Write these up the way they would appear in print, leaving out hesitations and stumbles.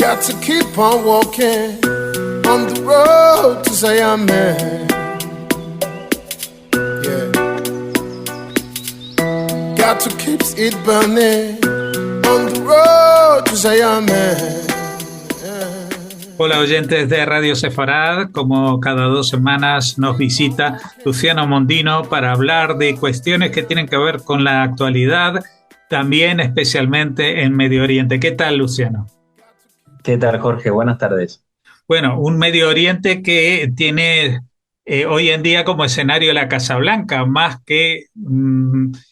Got to keep on walking on the road to Zion, man. Yeah. Got to keep it burning on the road to Zion, man. Hola oyentes de Radio Sefarad, como cada 2 semanas nos visita Luciano Mondino para hablar de cuestiones que tienen que ver con la actualidad, también especialmente en Medio Oriente. ¿Qué tal, Luciano? ¿Qué tal, Jorge? Buenas tardes. Bueno, un Medio Oriente que tiene hoy en día como escenario la Casa Blanca, más que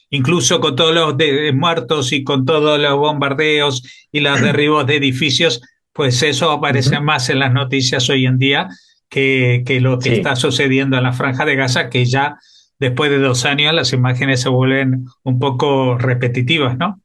incluso con todos los muertos y con todos los bombardeos y los derribos de edificios, pues eso aparece más en las noticias hoy en día que lo que está sucediendo en la Franja de Gaza, que ya después de 2 años las imágenes se vuelven un poco repetitivas, ¿no?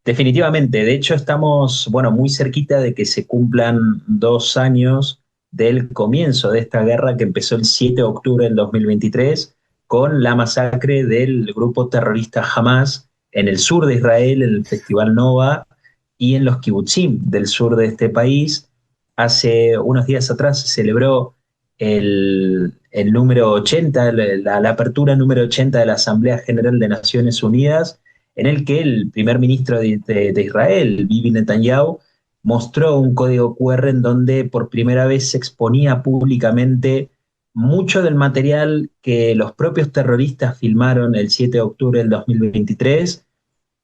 Definitivamente. De hecho, estamos, muy cerquita de que se cumplan 2 años del comienzo de esta guerra que empezó el 7 de octubre del 2023 con la masacre del grupo terrorista Hamas en el sur de Israel, en el Festival Nova, y en los kibutzim del sur de este país. Hace unos días atrás se celebró el número 80, la apertura número 80 de la Asamblea General de Naciones Unidas, en el que el primer ministro de Israel, Bibi Netanyahu, mostró un código QR en donde por primera vez se exponía públicamente mucho del material que los propios terroristas filmaron el 7 de octubre del 2023.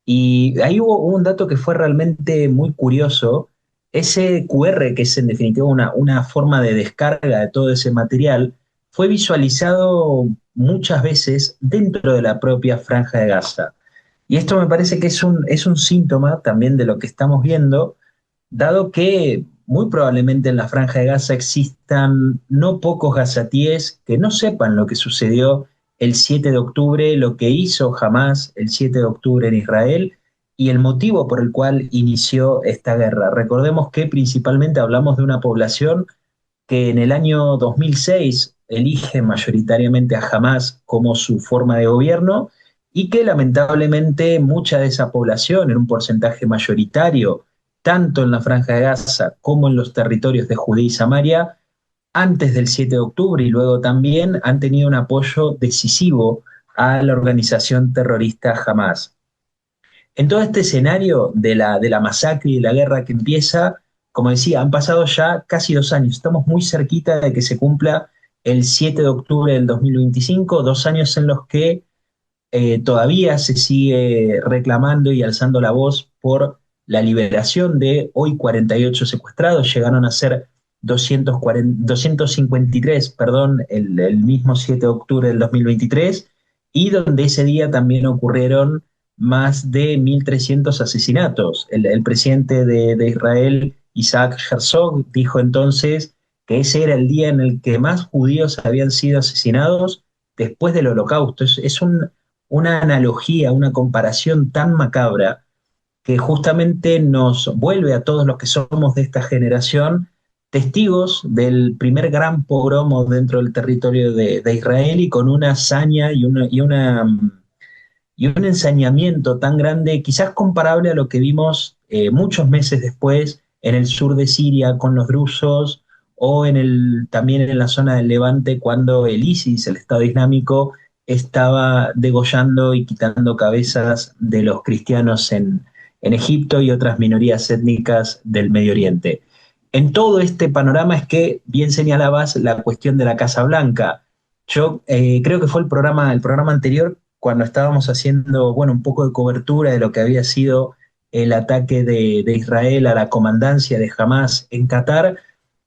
Y ahí hubo un dato que fue realmente muy curioso. Ese QR, que es en definitiva una forma de descarga de todo ese material, fue visualizado muchas veces dentro de la propia Franja de Gaza. Y esto me parece que es un síntoma también de lo que estamos viendo, dado que muy probablemente en la Franja de Gaza existan no pocos gazatíes que no sepan lo que sucedió el 7 de octubre, lo que hizo Hamas el 7 de octubre en Israel y el motivo por el cual inició esta guerra. Recordemos que principalmente hablamos de una población que en el año 2006 elige mayoritariamente a Hamas como su forma de gobierno y que lamentablemente mucha de esa población, en un porcentaje mayoritario, tanto en la Franja de Gaza como en los territorios de Judea y Samaria, antes del 7 de octubre y luego también han tenido un apoyo decisivo a la organización terrorista Hamas. En todo este escenario de la masacre y de la guerra que empieza, como decía, han pasado ya casi 2 años. Estamos muy cerquita de que se cumpla el 7 de octubre del 2025, 2 años en los que todavía se sigue reclamando y alzando la voz por la liberación de hoy 48 secuestrados. Llegaron a ser 253, el mismo 7 de octubre del 2023, y donde ese día también ocurrieron más de 1.300 asesinatos. El presidente de Israel, Isaac Herzog, dijo entonces que ese era el día en el que más judíos habían sido asesinados después del Holocausto. Es una analogía, una comparación tan macabra que justamente nos vuelve a todos los que somos de esta generación testigos del primer gran pogromo dentro del territorio de Israel, y con una hazaña y un ensañamiento tan grande, quizás comparable a lo que vimos muchos meses después en el sur de Siria con los drusos, o también en la zona del Levante, cuando el ISIS, el Estado Islámico, estaba degollando y quitando cabezas de los cristianos en Egipto y otras minorías étnicas del Medio Oriente. En todo este panorama es que bien señalabas la cuestión de la Casa Blanca. Yo creo que fue el programa anterior, cuando estábamos haciendo un poco de cobertura de lo que había sido el ataque de Israel a la comandancia de Hamas en Qatar.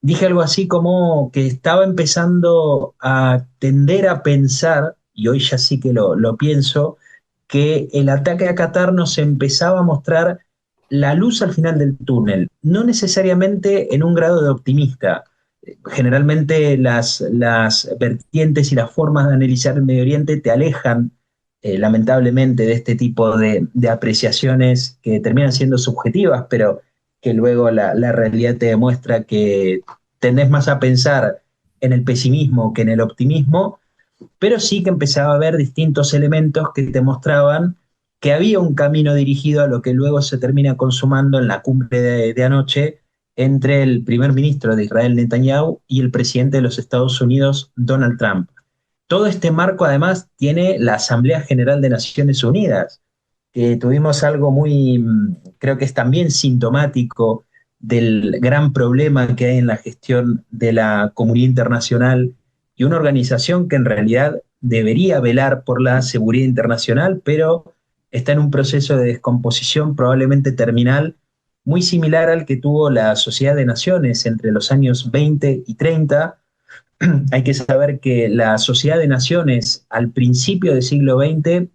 Dije algo así como que estaba empezando a tender a pensar, y hoy ya sí que lo pienso, que el ataque a Qatar nos empezaba a mostrar la luz al final del túnel, no necesariamente en un grado de optimista. Generalmente las vertientes y las formas de analizar el Medio Oriente te alejan, lamentablemente, de este tipo de apreciaciones que terminan siendo subjetivas, pero que luego la realidad te demuestra que tendés más a pensar en el pesimismo que en el optimismo. Pero sí que empezaba a haber distintos elementos que te mostraban que había un camino dirigido a lo que luego se termina consumando en la cumbre de anoche entre el primer ministro de Israel, Netanyahu, y el presidente de los Estados Unidos, Donald Trump. Todo este marco, además, tiene la Asamblea General de Naciones Unidas, que tuvimos algo muy, creo que es también sintomático del gran problema que hay en la gestión de la comunidad internacional y una organización que en realidad debería velar por la seguridad internacional, pero está en un proceso de descomposición probablemente terminal, muy similar al que tuvo la Sociedad de Naciones entre los años 20 y 30. Hay que saber que la Sociedad de Naciones al principio del siglo XX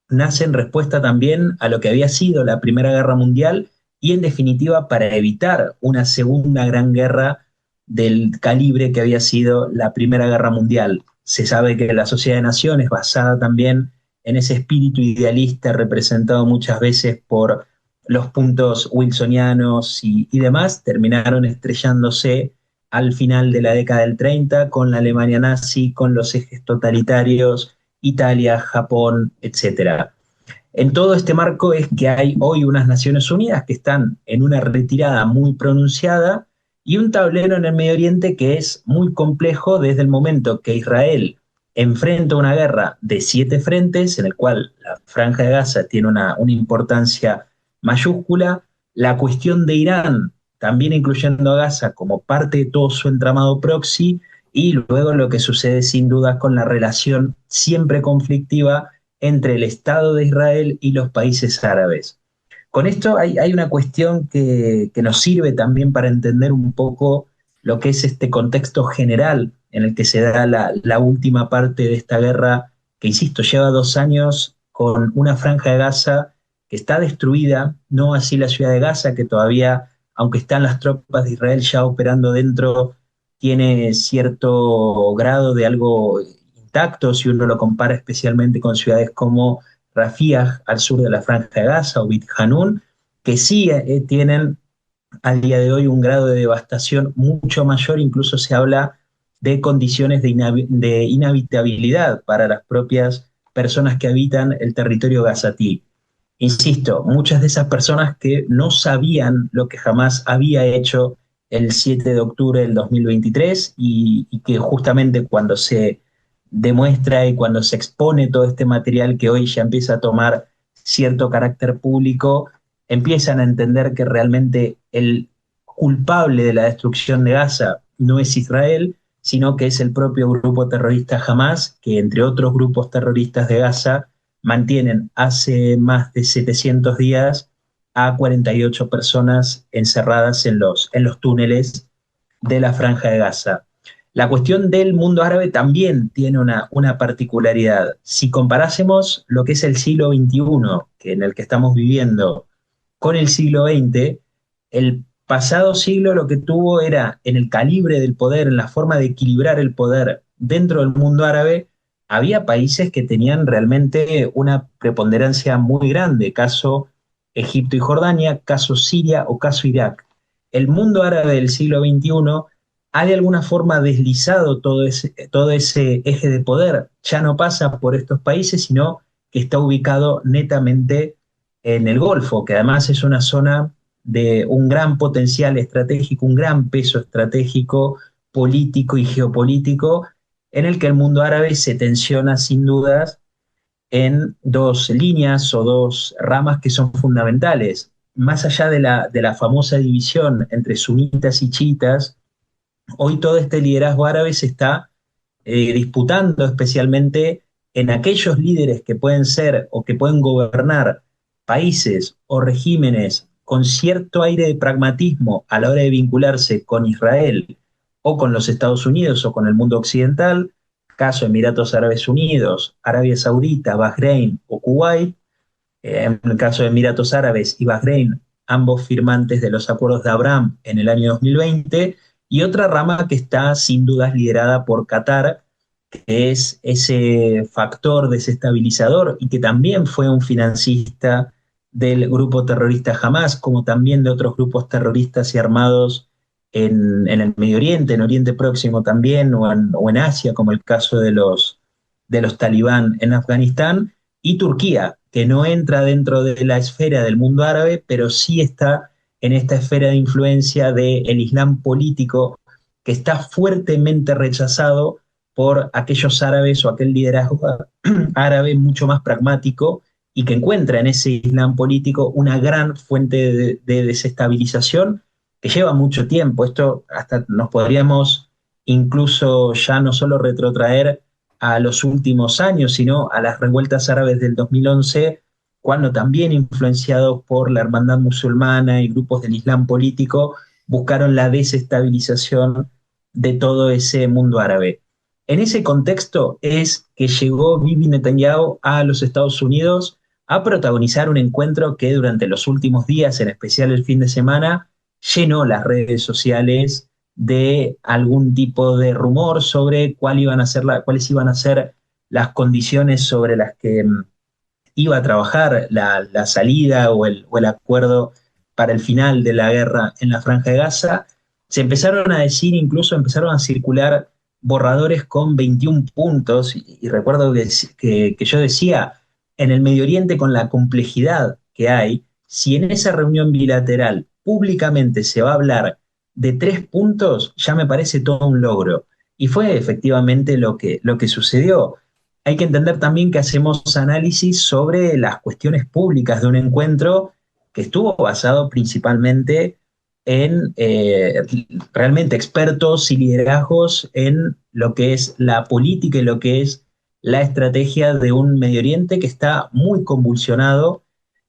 nace en respuesta también a lo que había sido la Primera Guerra Mundial y en definitiva para evitar una segunda gran guerra del calibre que había sido la Primera Guerra Mundial. Se sabe que la Sociedad de Naciones, basada también en ese espíritu idealista representado muchas veces por los puntos wilsonianos y demás, terminaron estrellándose al final de la década del 30 con la Alemania nazi, con los ejes totalitarios, Italia, Japón, etcétera. En todo este marco es que hay hoy unas Naciones Unidas que están en una retirada muy pronunciada y un tablero en el Medio Oriente que es muy complejo desde el momento que Israel enfrenta una guerra de 7 frentes, en el cual la Franja de Gaza tiene una importancia mayúscula, la cuestión de Irán, también incluyendo a Gaza como parte de todo su entramado proxy, y luego lo que sucede sin duda con la relación siempre conflictiva entre el Estado de Israel y los países árabes. Con esto hay una cuestión que nos sirve también para entender un poco lo que es este contexto general en el que se da la última parte de esta guerra, que insisto, lleva 2 años con una Franja de Gaza que está destruida, no así la ciudad de Gaza, que todavía, aunque están las tropas de Israel ya operando dentro, tiene cierto grado de algo intacto si uno lo compara especialmente con ciudades como Rafah al sur de la Franja de Gaza o Beit Hanun, que sí tienen al día de hoy un grado de devastación mucho mayor, incluso se habla de condiciones de inhabitabilidad para las propias personas que habitan el territorio gazatí. Insisto, muchas de esas personas que no sabían lo que jamás había hecho el 7 de octubre del 2023 y que justamente cuando se demuestra y cuando se expone todo este material que hoy ya empieza a tomar cierto carácter público, empiezan a entender que realmente el culpable de la destrucción de Gaza no es Israel, sino que es el propio grupo terrorista Hamas, que entre otros grupos terroristas de Gaza mantienen hace más de 700 días a 48 personas encerradas en los túneles de la Franja de Gaza. La cuestión del mundo árabe también tiene una particularidad. Si comparásemos lo que es el siglo XXI, que en el que estamos viviendo, con el siglo XX, el pasado siglo lo que tuvo era en el calibre del poder, en la forma de equilibrar el poder dentro del mundo árabe, había países que tenían realmente una preponderancia muy grande, caso Egipto y Jordania, caso Siria o caso Irak. El mundo árabe del siglo XXI ha de alguna forma deslizado todo ese eje de poder. Ya no pasa por estos países, sino que está ubicado netamente en el Golfo, que además es una zona de un gran potencial estratégico, un gran peso estratégico, político y geopolítico, en el que el mundo árabe se tensiona sin dudas en 2 líneas o 2 ramas que son fundamentales. Más allá de la famosa división entre sunitas y chiitas, hoy todo este liderazgo árabe se está disputando especialmente en aquellos líderes que pueden ser o que pueden gobernar países o regímenes con cierto aire de pragmatismo a la hora de vincularse con Israel o con los Estados Unidos o con el mundo occidental, caso Emiratos Árabes Unidos, Arabia Saudita, Bahrein o Kuwait. En el caso de Emiratos Árabes y Bahrein, ambos firmantes de los acuerdos de Abraham en el año 2020, y otra rama que está sin dudas liderada por Qatar, que es ese factor desestabilizador y que también fue un financista del grupo terrorista Hamas, como también de otros grupos terroristas y armados en el Medio Oriente, en Oriente Próximo también, o en Asia, como el caso de los talibán en Afganistán, y Turquía, que no entra dentro de la esfera del mundo árabe, pero sí está en esta esfera de influencia del Islam político, que está fuertemente rechazado por aquellos árabes o aquel liderazgo árabe mucho más pragmático y que encuentra en ese Islam político una gran fuente de desestabilización que lleva mucho tiempo. Esto hasta nos podríamos incluso ya no solo retrotraer a los últimos años, sino a las revueltas árabes del 2011, cuando también influenciados por la hermandad musulmana y grupos del Islam político, buscaron la desestabilización de todo ese mundo árabe. En ese contexto es que llegó Bibi Netanyahu a los Estados Unidos a protagonizar un encuentro que durante los últimos días, en especial el fin de semana, llenó las redes sociales de algún tipo de rumor sobre cuáles iban a ser las condiciones sobre las que iba a trabajar la salida o el acuerdo para el final de la guerra en la Franja de Gaza. Se empezaron a decir, incluso empezaron a circular borradores con 21 puntos, y recuerdo que yo decía, en el Medio Oriente, con la complejidad que hay, si en esa reunión bilateral públicamente se va a hablar de 3 puntos, ya me parece todo un logro. Y fue efectivamente lo que sucedió. Hay que entender también que hacemos análisis sobre las cuestiones públicas de un encuentro que estuvo basado principalmente en realmente expertos y liderazgos en lo que es la política y lo que es la estrategia de un Medio Oriente que está muy convulsionado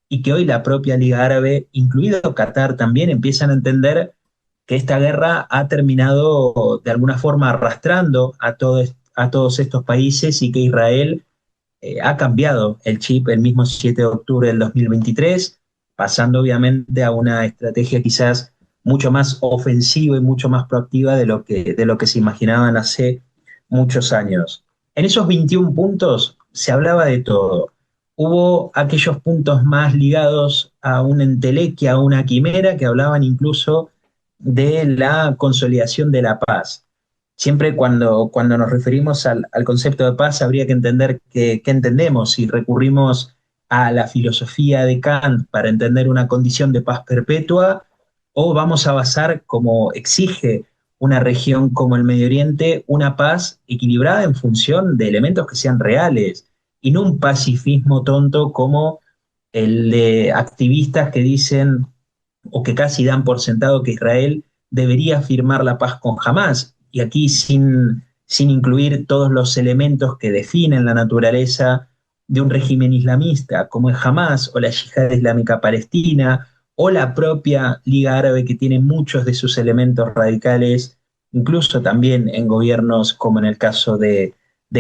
y que hoy la propia Liga Árabe, incluido Qatar también, empiezan a entender que esta guerra ha terminado de alguna forma arrastrando a todos estos países y que Israel ha cambiado el chip el mismo 7 de octubre del 2023, pasando obviamente a una estrategia quizás mucho más ofensiva y mucho más proactiva de lo que se imaginaban hace muchos años. En esos 21 puntos se hablaba de todo. Hubo aquellos puntos más ligados a una entelequia, a una quimera, que hablaban incluso de la consolidación de la paz. Siempre cuando nos referimos al concepto de paz, habría que entender qué entendemos si recurrimos a la filosofía de Kant para entender una condición de paz perpetua, o vamos a basar, como exige una región como el Medio Oriente, una paz equilibrada en función de elementos que sean reales y no un pacifismo tonto como el de activistas que dicen o que casi dan por sentado que Israel debería firmar la paz con Hamás, y aquí sin incluir todos los elementos que definen la naturaleza de un régimen islamista, como es Hamás o la Yihad Islámica Palestina, o la propia Liga Árabe, que tiene muchos de sus elementos radicales, incluso también en gobiernos como en el caso de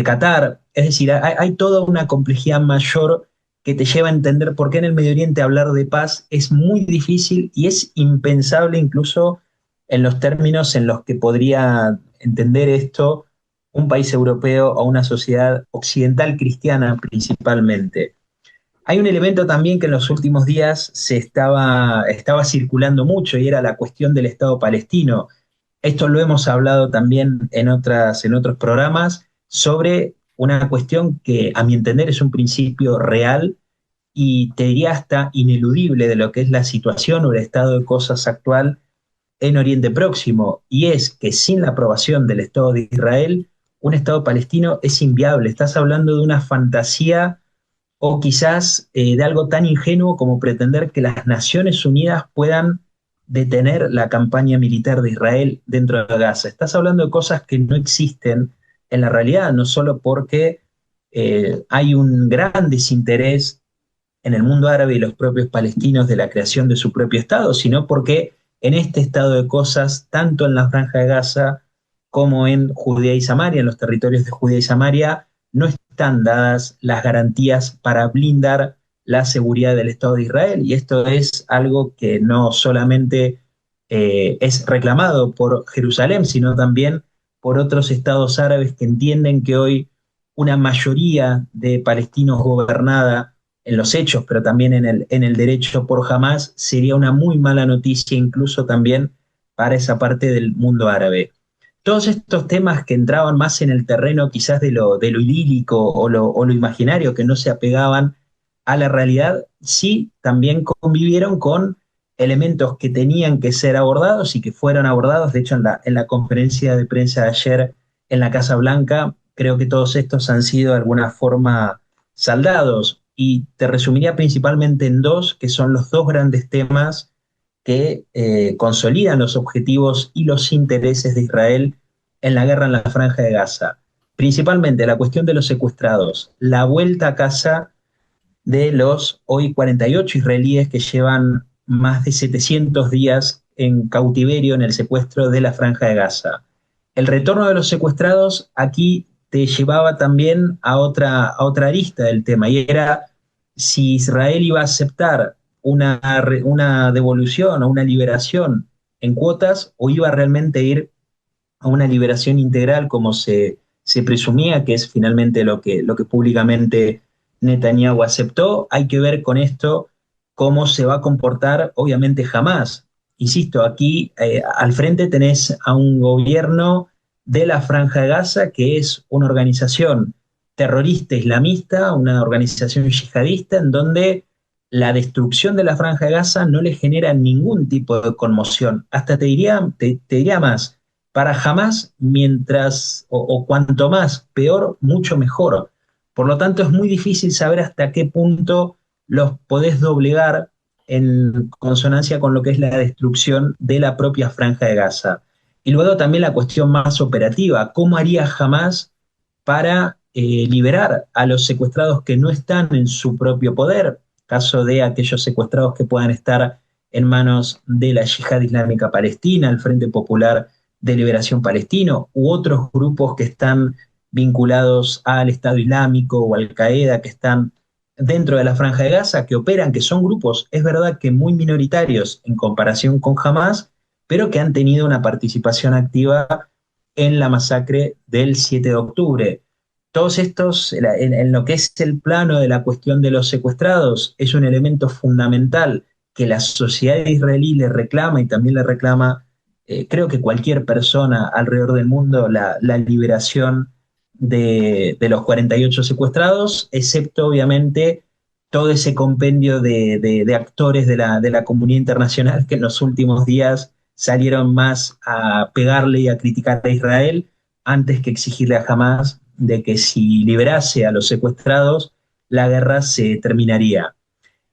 Qatar. Es decir, hay toda una complejidad mayor que te lleva a entender por qué en el Medio Oriente hablar de paz es muy difícil y es impensable incluso en los términos en los que podría entender esto un país europeo o una sociedad occidental cristiana principalmente. Hay un elemento también que en los últimos días estaba circulando mucho, y era la cuestión del Estado palestino. Esto lo hemos hablado también en otros programas, sobre una cuestión que a mi entender es un principio real y te diría hasta ineludible de lo que es la situación o el estado de cosas actual en Oriente Próximo, y es que sin la aprobación del Estado de Israel, un Estado palestino es inviable. Estás hablando de una fantasía, o quizás de algo tan ingenuo como pretender que las Naciones Unidas puedan detener la campaña militar de Israel dentro de Gaza. Estás hablando de cosas que no existen en la realidad, no solo porque hay un gran desinterés en el mundo árabe y los propios palestinos de la creación de su propio Estado, sino porque en este estado de cosas, tanto en la Franja de Gaza como en Judea y Samaria, en los territorios de Judea y Samaria, no están dadas las garantías para blindar la seguridad del Estado de Israel. Y esto es algo que no solamente es reclamado por Jerusalén, sino también por otros estados árabes que entienden que hoy una mayoría de palestinos gobernada en los hechos, pero también en el derecho por Hamás, sería una muy mala noticia incluso también para esa parte del mundo árabe. todos estos temas que entraban más en el terreno quizás de lo idílico o lo imaginario, que no se apegaban a la realidad, sí también convivieron con elementos que tenían que ser abordados y que fueron abordados. De hecho, en la conferencia de prensa de ayer en la Casa Blanca, creo que todos estos han sido de alguna forma saldados. Y te resumiría principalmente en dos, que son los dos grandes temas que consolidan los objetivos y los intereses de Israel en la guerra en la Franja de Gaza. Principalmente la cuestión de los secuestrados, la vuelta a casa de los hoy 48 israelíes que llevan más de 700 días en cautiverio en el secuestro de la Franja de Gaza. El retorno de los secuestrados aquí te llevaba también a otra arista del tema, y era si Israel iba a aceptar una devolución o una liberación en cuotas, o iba realmente a ir a una liberación integral como se presumía, que es finalmente lo que públicamente Netanyahu aceptó. Hay que ver con esto cómo se va a comportar, obviamente, Hamás. Insisto, aquí al frente tenés a un gobierno de la Franja de Gaza, que es una organización terrorista islamista, una organización yihadista, en donde la destrucción de la Franja de Gaza no le genera ningún tipo de conmoción. Hasta te diría más, para Hamás, mientras o cuanto más peor, mucho mejor. Por lo tanto, es muy difícil saber hasta qué punto los podés doblegar en consonancia con lo que es la destrucción de la propia Franja de Gaza. Y luego también la cuestión más operativa: ¿cómo haría Hamás para liberar a los secuestrados que no están en su propio poder? Caso de aquellos secuestrados que puedan estar en manos de la Yihad Islámica Palestina, el Frente Popular de Liberación Palestino, u otros grupos que están vinculados al Estado Islámico o Al Qaeda, que están dentro de la Franja de Gaza, que operan, que son grupos, es verdad que muy minoritarios en comparación con Hamás, pero que han tenido una participación activa en la masacre del 7 de octubre. Todos estos, en lo que es el plano de la cuestión de los secuestrados, es un elemento fundamental que la sociedad israelí le reclama, y también le reclama, creo que cualquier persona alrededor del mundo, la liberación de los 48 secuestrados, excepto obviamente todo ese compendio de actores de la comunidad internacional que en los últimos días salieron más a pegarle y a criticar a Israel antes que exigirle a Hamás de que si liberase a los secuestrados, la guerra se terminaría.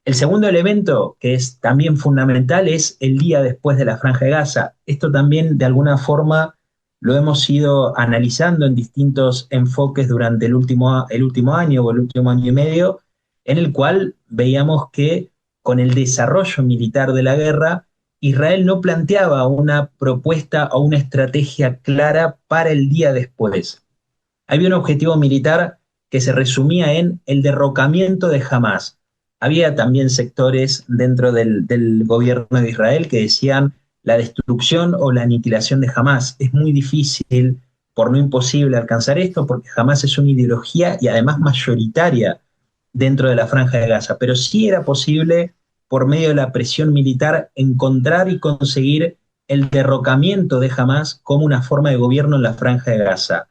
El segundo elemento, que es también fundamental, es el día después de la Franja de Gaza. Esto también, de alguna forma, lo hemos ido analizando en distintos enfoques durante el último año o el último año y medio, en el cual veíamos que con el desarrollo militar de la guerra, Israel no planteaba una propuesta o una estrategia clara para el día después. Había un objetivo militar que se resumía en el derrocamiento de Hamás. Había también sectores dentro del gobierno de Israel que decían la destrucción o la aniquilación de Hamás. Es muy difícil, por no imposible, alcanzar esto, porque Hamás es una ideología y además mayoritaria dentro de la Franja de Gaza. Pero sí era posible, por medio de la presión militar, encontrar y conseguir el derrocamiento de Hamás como una forma de gobierno en la Franja de Gaza.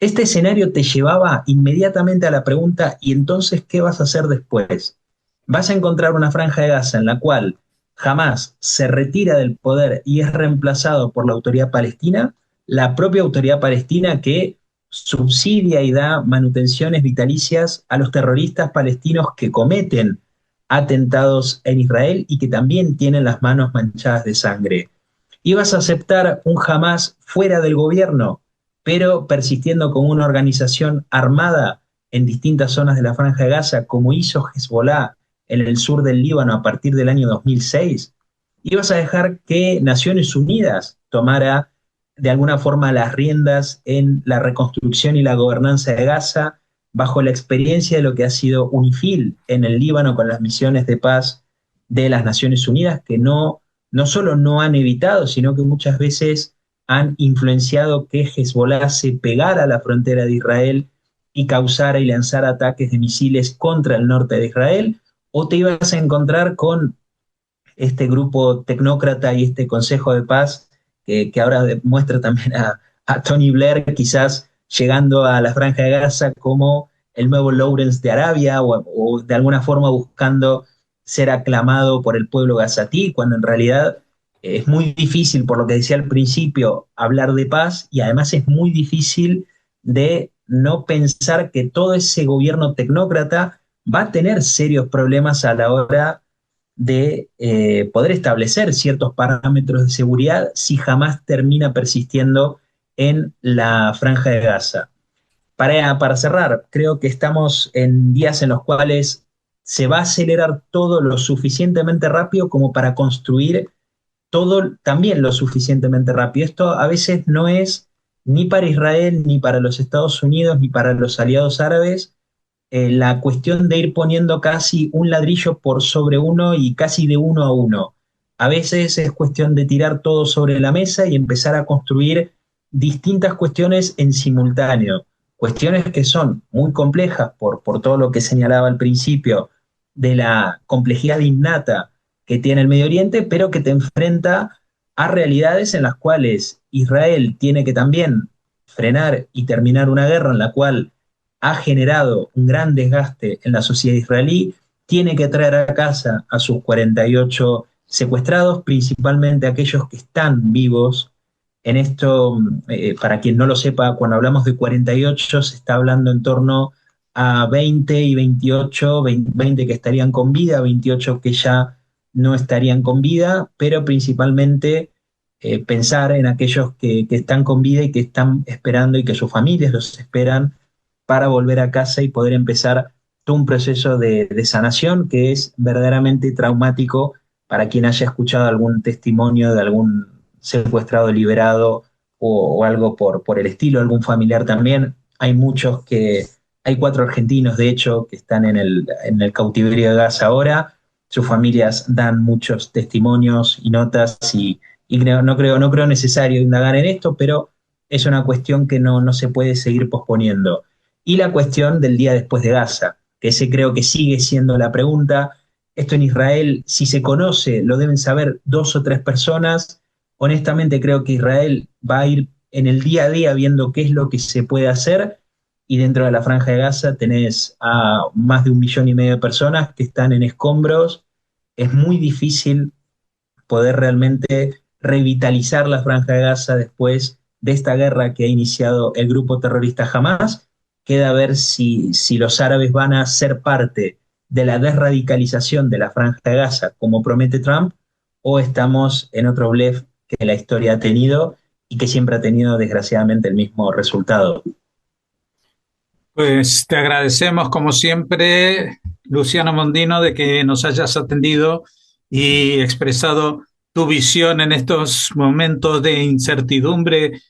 Este escenario te llevaba inmediatamente a la pregunta: ¿y entonces qué vas a hacer después? Vas a encontrar una Franja de Gaza en la cual Hamás se retira del poder y es reemplazado por la autoridad palestina, la propia autoridad palestina que subsidia y da manutenciones vitalicias a los terroristas palestinos que cometen atentados en Israel y que también tienen las manos manchadas de sangre. ¿Y vas a aceptar un Hamás fuera del gobierno, pero persistiendo como una organización armada en distintas zonas de la Franja de Gaza, como hizo Hezbollah en el sur del Líbano a partir del año 2006? ¿Y vas a dejar que Naciones Unidas tomara de alguna forma las riendas en la reconstrucción y la gobernanza de Gaza, bajo la experiencia de lo que ha sido UNIFIL en el Líbano con las misiones de paz de las Naciones Unidas, que no solo no han evitado, sino que muchas veces han influenciado que Hezbollah se pegara a la frontera de Israel y causara y lanzara ataques de misiles contra el norte de Israel? ¿O te ibas a encontrar con este grupo tecnócrata y este Consejo de Paz que ahora muestra también a Tony Blair quizás llegando a la Franja de Gaza como el nuevo Lawrence de Arabia o de alguna forma buscando ser aclamado por el pueblo gazatí, cuando en realidad es muy difícil, por lo que decía al principio, hablar de paz y además es muy difícil de no pensar que todo ese gobierno tecnócrata va a tener serios problemas a la hora de poder establecer ciertos parámetros de seguridad si jamás termina persistiendo en la Franja de Gaza. Para cerrar, creo que estamos en días en los cuales se va a acelerar todo lo suficientemente rápido como para construir todo también lo suficientemente rápido. Esto a veces no es ni para Israel, ni para los Estados Unidos, ni para los aliados árabes, la cuestión de ir poniendo casi un ladrillo por sobre uno y casi de uno a uno. A veces es cuestión de tirar todo sobre la mesa y empezar a construir distintas cuestiones en simultáneo. Cuestiones que son muy complejas por todo lo que señalaba al principio de la complejidad innata que tiene el Medio Oriente, pero que te enfrenta a realidades en las cuales Israel tiene que también frenar y terminar una guerra en la cual ha generado un gran desgaste en la sociedad israelí, tiene que traer a casa a sus 48 secuestrados, principalmente aquellos que están vivos. En esto, para quien no lo sepa, cuando hablamos de 48 se está hablando en torno a 20 y 28, 20 que estarían con vida, 28 que ya no estarían con vida, pero principalmente pensar en aquellos que están con vida y que están esperando y que sus familias los esperan para volver a casa y poder empezar todo un proceso de sanación que es verdaderamente traumático para quien haya escuchado algún testimonio de algún secuestrado liberado o algo por el estilo, algún familiar también. Hay muchos hay 4 argentinos de hecho que están en el cautiverio de Gaza ahora, sus familias dan muchos testimonios y notas y no creo necesario indagar en esto, pero es una cuestión que no se puede seguir posponiendo. Y la cuestión del día después de Gaza, que ese creo que sigue siendo la pregunta. Esto en Israel, si se conoce, lo deben saber 2 o 3 personas. Honestamente creo que Israel va a ir en el día a día viendo qué es lo que se puede hacer y dentro de la Franja de Gaza tenés a más de 1,5 millones de personas que están en escombros. Es muy difícil poder realmente revitalizar la Franja de Gaza después de esta guerra que ha iniciado el grupo terrorista Hamas. Queda ver si los árabes van a ser parte de la desradicalización de la Franja de Gaza, como promete Trump, o estamos en otro blef que la historia ha tenido y que siempre ha tenido, desgraciadamente, el mismo resultado. Pues te agradecemos, como siempre, Luciano Mondino, de que nos hayas atendido y expresado tu visión en estos momentos de incertidumbre,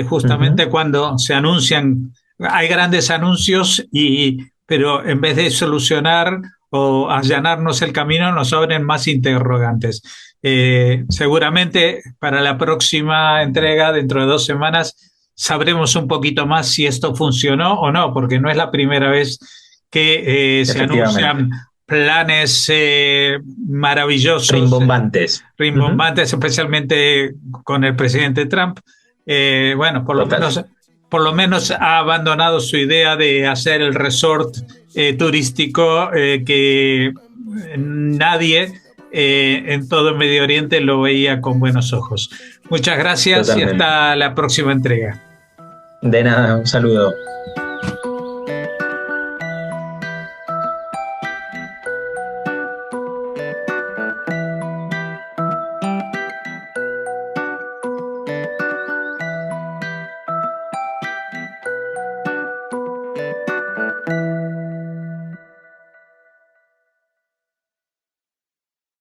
justamente cuando se anuncian, hay grandes anuncios, pero en vez de solucionar o allanarnos el camino, nos abren más interrogantes. Seguramente para la próxima entrega, dentro de 2 semanas, sabremos un poquito más si esto funcionó o no, porque no es la primera vez que se anuncian planes maravillosos, rimbombantes, especialmente con el presidente Trump. Bueno, por lo menos ha abandonado su idea de hacer el resort turístico que nadie en todo el Medio Oriente lo veía con buenos ojos. Muchas gracias. Totalmente. Y hasta la próxima entrega. De nada, un saludo.